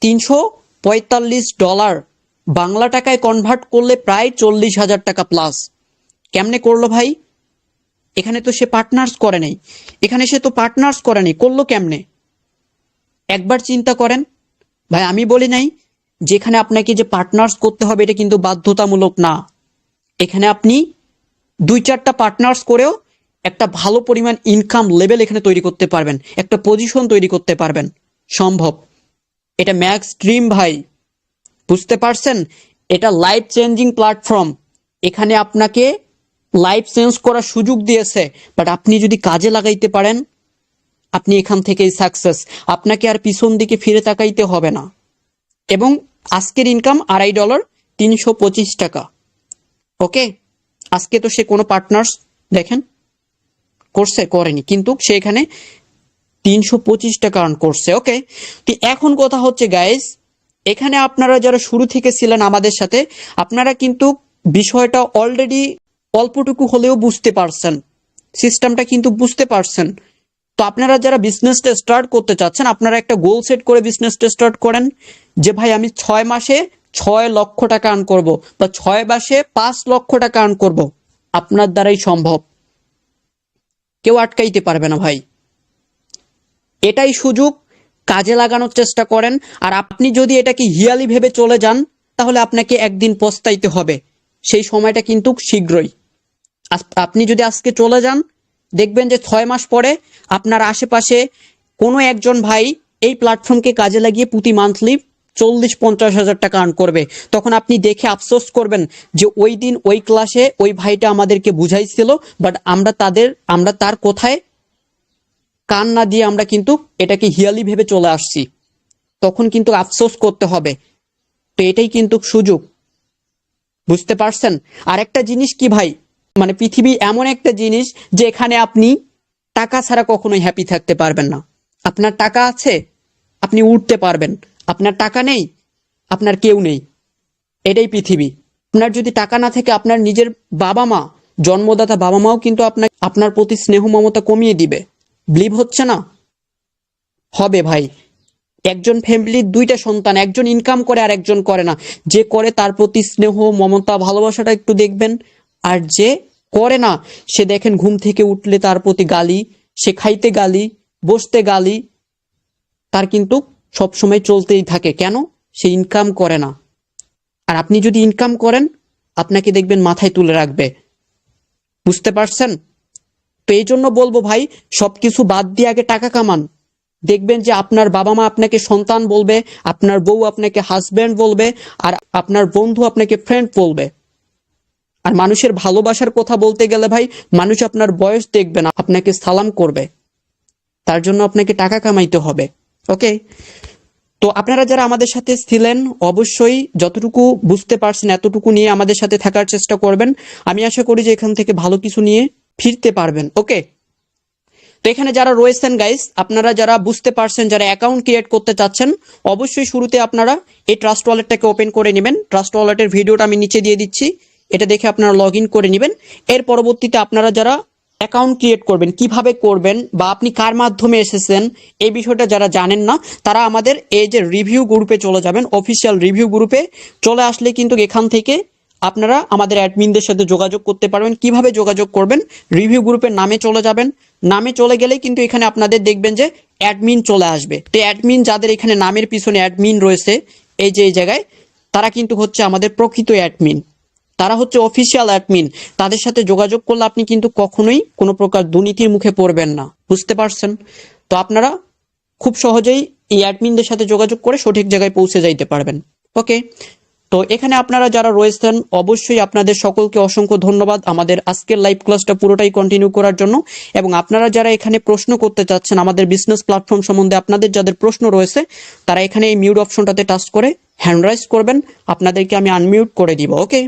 $345। বাংলা টাকায় কনভার্ট করলে প্রায় 40,000 টাকা প্লাস। কেমনে করলো ভাই? এখানে তো সে পার্টনার্স করে নাই, এখানে সে তো পার্টনার্স করে নাই, করলো কেমনে? একবার চিন্তা করেন ভাই। আমি বলি নাই যেখানে আপনাকে যে পার্টনার্স করতে হবে এটা কিন্তু বাধ্যতামূলক না। এখানে আপনি 2-4টা পার্টনার্স করেও একটা ভালো পরিমাণ ইনকাম লেভেল এখানে তৈরি করতে পারবেন, একটা পজিশন তৈরি করতে পারবেন। সম্ভব, এটা ম্যাক্স ড্রিম ভাই। বুঝতে পারছেন? এটা লাইফ চেঞ্জিং প্ল্যাটফর্ম। এখানে আপনাকে লাইফ চেঞ্জ করার সুযোগ দিয়েছে, বাট আপনি যদি কাজে লাগাইতে পারেন আপনি এখান থেকেই সাকসেস। আপনাকে আর পিছন দিকে ফিরে তাকাইতে হবে না। এবং আজকের ইনকাম $2.5 325 টাকা। ওকে, আজকে তো সে কোনো পার্টনার্স দেখেন করছে করেনি, কিন্তু সে এখানে 325 টাকা আর্ন করছে। ওকে, তো এখন কথা হচ্ছে গাইস, এখানে আপনারা যারা শুরু থেকে ছিলেন আমাদের সাথে, আপনারা কিন্তু বিষয়টা অলরেডি অল্পটুকু হলেও বুঝতে পারছেন, সিস্টেমটা কিন্তু বুঝতে পারছেন। তো আপনারা যারা বিজনেসটা স্টার্ট করতে চাচ্ছেন, আপনারা একটা গোল সেট করে বিজনেসটা স্টার্ট করেন যে ভাই আমি 6 মাসে 6 লক্ষ টাকা আর্ন করব, বা 6 মাসে 5 লক্ষ টাকা আর্ন করব। আপনার দ্বারাই সম্ভব, কেউ আটকাইতে পারবে না ভাই। এটাই সুযোগ, কাজে লাগানোর চেষ্টা করেন। আর আপনি যদি এটাকে হিয়ালি ভেবে চলে যান, তাহলে আপনাকে একদিন পস্তাইতে হবে। সেই সময়টা কিন্তু শীঘ্রই। আপনি যদি আজকে চলে যান, দেখবেন যে 6 মাস পরে আপনার আশেপাশে কোনো একজন ভাই এই প্ল্যাটফর্মকে কাজে লাগিয়ে প্রতি মান্থলি 40-50 হাজার টাকা আর্ন করবে। তখন আপনি দেখে আফসোস করবেন যে ওই দিন ওই ক্লাসে ওই ভাইটা আমাদেরকে বুঝাইছিল, বাট আমরা তার কোথায় কান না দিয়ে আমরা কিন্তু এটাকে হিয়ালি ভেবে চলে আসছি। তখন কিন্তু আফসোস করতে হবে। তো এটাই কিন্তু সুযোগ, বুঝতে পারছেন? আর একটা জিনিস কি ভাই, মানে পৃথিবী এমন একটা জিনিস যে এখানে আপনি টাকা ছাড়া কখনোই হ্যাপি থাকতে পারবেন না। আপনার টাকা আছে, আপনি উঠতে পারবেন। আপনার টাকা নেই, আপনার কেউ নেই। এটাই পৃথিবী। আপনার যদি টাকা না থাকে, আপনার নিজের বাবা মা, জন্মদাতা বাবা মাও কিন্তু আপনার প্রতি স্নেহ মমতা কমিয়ে দিবে। বিলিভ হচ্ছে না? হবে ভাই। একজন ফ্যামিলির 2টা সন্তান, একজন ইনকাম করে আর একজন করে না। যে করে তার প্রতি স্নেহ মমতা ভালোবাসাটা একটু দেখবেন। আর যে করে না, সে দেখেন ঘুম থেকে উঠলে তার প্রতি গালি, সে খাইতে গালি, বসতে গালি, তার কিন্তু সবসময় চলতেই থাকে। কেন? সে ইনকাম করে না। আর আপনি যদি ইনকাম করেন, আপনাকে দেখবেন মাথায় তুলে রাখবে। বুঝতে পারছেন? তো এই জন্য বলবো ভাই, সবকিছু বাদ দিয়ে আগে টাকা কামান। দেখবেন যে আপনার বাবা মা আপনাকে সন্তান বলবে, আপনার বউ আপনাকে হাজব্যান্ড বলবে, আর আপনার বন্ধু আপনাকে ফ্রেন্ড বলবে। আর মানুষের ভালোবাসার কথা বলতে গেলে ভাই, মানুষ আপনার বয়স দেখবে না, আপনাকে সালাম করবে। তার জন্য আপনাকে টাকা কামাইতে হবে। ওকে, তো আপনারা যারা আমাদের সাথে ছিলেন, অবশ্যই যতটুকু বুঝতে পারছেন এতটুকু নিয়ে আমাদের সাথে থাকার চেষ্টা করবেন। আমি আশা করি যে এখান থেকে ভালো কিছু নিয়ে ফিরতে পারবেন। ওকে, তো এখানে যারা রয়েছেন গাইস, আপনারা যারা বুঝতে পারছেন, যারা অ্যাকাউন্ট ক্রিয়েট করতে চাচ্ছেন, অবশ্যই শুরুতে আপনারা এই ট্রাস্ট ওয়ালেটটাকে ওপেন করে নেবেন। ট্রাস্ট ওয়ালেটের ভিডিওটা আমি নিচে দিয়ে দিচ্ছি, এটা দেখে আপনারা লগ ইন করে নেবেন। এর পরবর্তীতে আপনারা যারা অ্যাকাউন্ট ক্রিয়েট করবেন, কিভাবে করবেন বা আপনি কার মাধ্যমে এসেছেন এই বিষয়টা যারা জানেন না, তারা আমাদের এই যে রিভিউ গ্রুপে চলে যাবেন। অফিসিয়াল রিভিউ গ্রুপে চলে আসলে কিন্তু এখান থেকে আপনারা আমাদের অ্যাডমিনদের সাথে যোগাযোগ করতে পারবেন। কিভাবে যোগাযোগ করবেন? রিভিউ গ্রুপের নামে চলে যাবেন। নামে চলে গেলেই কিন্তু এখানে আপনাদের দেখবেন যে অ্যাডমিন চলে আসবে। তো অ্যাডমিন যাদের এখানে নামের পিছনে অ্যাডমিন রয়েছে, এই যে এই জায়গায়, তারা কিন্তু হচ্ছে আমাদের প্রকৃত অ্যাডমিন, তারা হচ্ছে অফিসিয়াল অ্যাডমিন। তাদের সাথে যোগাযোগ করলে আপনি কিন্তু কখনোই কোনো প্রকার দুর্নীতির মুখে পড়বেন না। বুঝতে পারছেন? তো আপনারা খুব সহজেই এই অ্যাডমিনদের সাথে যোগাযোগ করে সঠিক জায়গায় পৌঁছে যাইতে পারবেন। ওকে, তো এখানে আপনারা যারা রয়েছেন, অবশ্যই আপনাদের সকলকে অসংখ্য ধন্যবাদ আমাদের আজকের লাইভ ক্লাসটা পুরোটাই কন্টিনিউ করার জন্য। এবং আপনারা যারা এখানে প্রশ্ন করতে চাচ্ছেন আমাদের বিজনেস প্ল্যাটফর্ম সম্বন্ধে, আপনাদের যাদের প্রশ্ন রয়েছে, তারা এখানে এই মিউট অপশনটাতে টাচ করে হ্যান্ড রাইজ করবেন, আপনাদেরকে আমি আনমিউট করে দিব। ওকে।